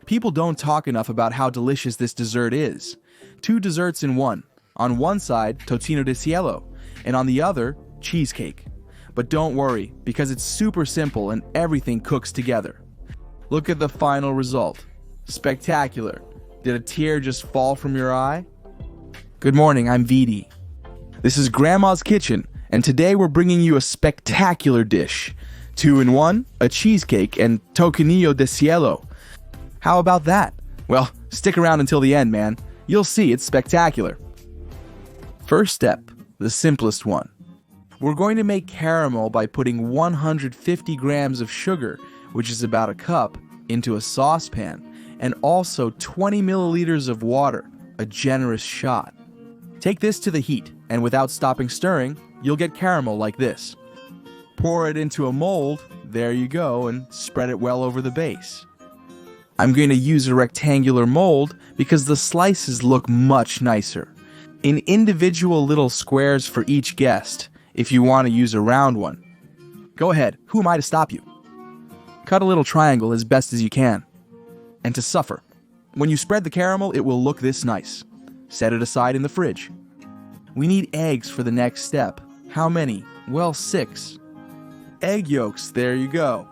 People don't talk enough about how delicious this dessert is. 2 desserts in one. On one side, Tocinillo de Cielo, and on the other, cheesecake. But don't worry, because it's super simple and everything cooks together. Look at the final result. Spectacular. Did a tear just fall from your eye? Good morning, I'm Vidi. This is Grandma's Kitchen, and today we're bringing you a spectacular dish. 2 in 1, a cheesecake, and Tocinillo de Cielo. How about that? Well, stick around until the end, man. You'll see it's spectacular. First step, the simplest one. We're going to make caramel by putting 150 grams of sugar, which is about a cup, into a saucepan, and also 20 milliliters of water, a generous shot. Take this to the heat, and without stopping stirring, you'll get caramel like this. Pour it into a mold, there you go, and spread it well over the base. I'm going to use a rectangular mold because the slices look much nicer. In individual little squares for each guest, if you want to use a round one. Go ahead, who am I to stop you? Cut a little triangle as best as you can. And to suffer. When you spread the caramel, it will look this nice. Set it aside in the fridge. We need eggs for the next step. How many? Well, 6. Egg yolks, there you go.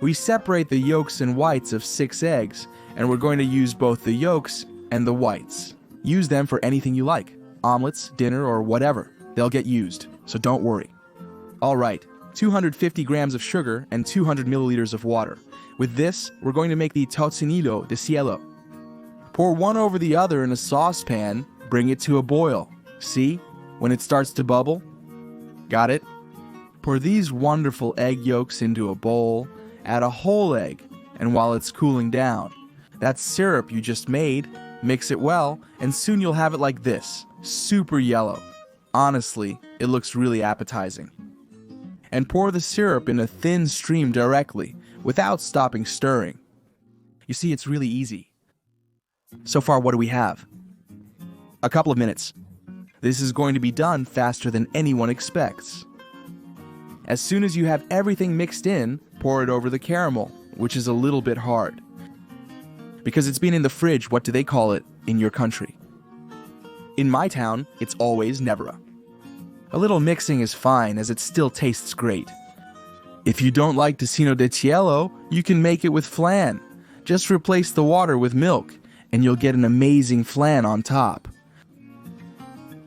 We separate the yolks and whites of 6 eggs, and we're going to use both the yolks and the whites. Use them for anything you like. Omelets, dinner, or whatever. They'll get used, so don't worry. Alright, 250 grams of sugar and 200 milliliters of water. With this, we're going to make the Tocinillo de Cielo. Pour one over the other in a saucepan, bring it to a boil. See? When it starts to bubble? Got it? Pour these wonderful egg yolks into a bowl, add a whole egg, and while it's cooling down, that syrup you just made, mix it well, and soon you'll have it like this, super yellow. Honestly, it looks really appetizing. And pour the syrup in a thin stream directly, without stopping stirring. You see, it's really easy. So far, what do we have? A couple of minutes. This is going to be done faster than anyone expects. As soon as you have everything mixed in, pour it over the caramel, which is a little bit hard. Because it's been in the fridge, what do they call it in your country? In my town, it's always nevera. A little mixing is fine as it still tastes great. If you don't like Tocinillo de Cielo, you can make it with flan. Just replace the water with milk, and you'll get an amazing flan on top.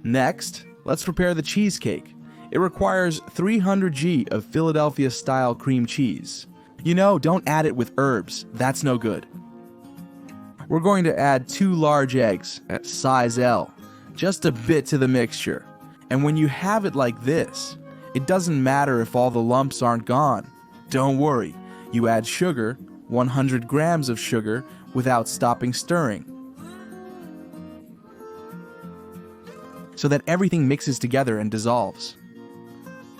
Next, let's prepare the cheesecake. It requires 300 g of Philadelphia-style cream cheese. You know, don't add it with herbs, that's no good. We're going to add 2 large eggs at size L, just a bit to the mixture. And when you have it like this, it doesn't matter if all the lumps aren't gone. Don't worry, you add sugar, 100 grams of sugar, without stopping stirring. So that everything mixes together and dissolves.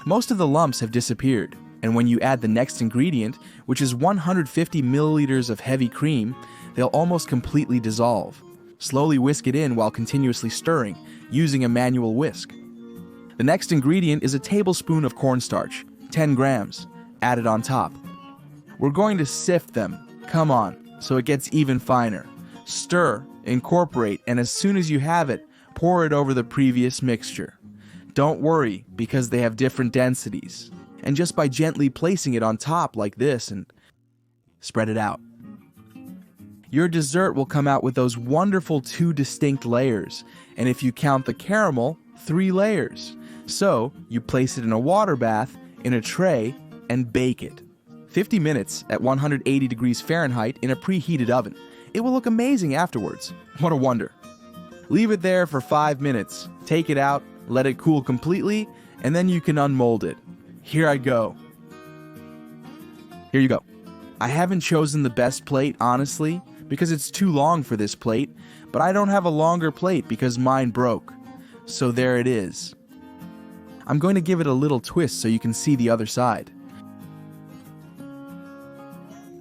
Most of the lumps have disappeared, and when you add the next ingredient, which is 150 milliliters of heavy cream, they'll almost completely dissolve. Slowly whisk it in while continuously stirring, using a manual whisk. The next ingredient is a tablespoon of cornstarch, 10 grams, added on top. We're going to sift them, come on, so it gets even finer. Stir, incorporate, and as soon as you have it, pour it over the previous mixture. Don't worry, because they have different densities. And just by gently placing it on top like this and spread it out. Your dessert will come out with those wonderful 2 distinct layers, and if you count the caramel, 3 layers. So, you place it in a water bath, in a tray, and bake it. 50 minutes at 180 degrees Fahrenheit in a preheated oven. It will look amazing afterwards. What a wonder. Leave it there for 5 minutes, take it out, let it cool completely, and then you can unmold it. Here I go. Here you go. I haven't chosen the best plate, honestly, because it's too long for this plate, but I don't have a longer plate because mine broke. So there it is. I'm going to give it a little twist so you can see the other side.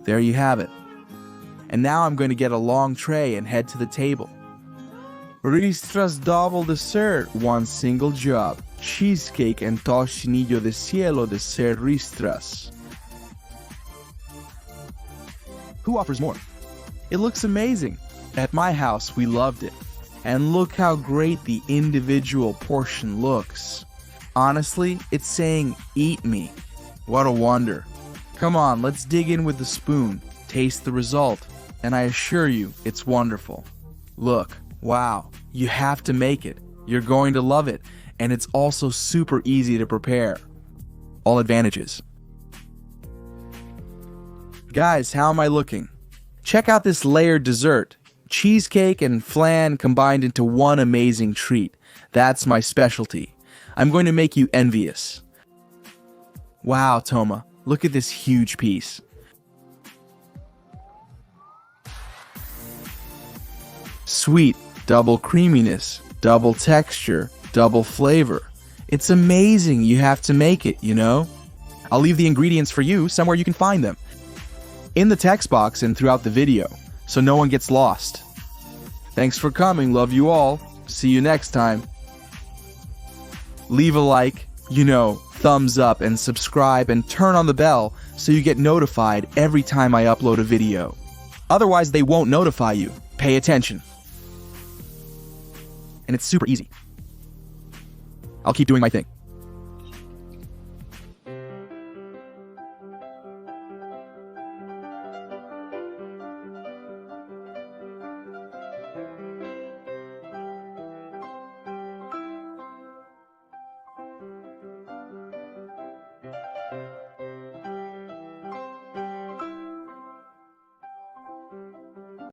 There you have it. And now I'm going to get a long tray and head to the table. Ristra's double dessert, one single job. Cheesecake and Tocinillo de Cielo dessert Ristras. Who offers more? It looks amazing. At my house, we loved it. And look how great the individual portion looks. Honestly, it's saying, eat me. What a wonder. Come on, let's dig in with the spoon, taste the result, and I assure you, it's wonderful. Look, wow, you have to make it. You're going to love it, and it's also super easy to prepare. All advantages. Guys, how am I looking? Check out this layered dessert. Cheesecake and flan combined into one amazing treat. That's my specialty. I'm going to make you envious. Wow, Toma, look at this huge piece. Sweet, double creaminess, double texture, double flavor. It's amazing. You have to make it, you know? I'll leave the ingredients for you somewhere you can find them. In the text box and throughout the video, so no one gets lost. Thanks for coming, love you all. See you next time. Leave a like, thumbs up and subscribe and turn on the bell so you get notified every time I upload a video. Otherwise, they won't notify you. Pay attention. And it's super easy. I'll keep doing my thing.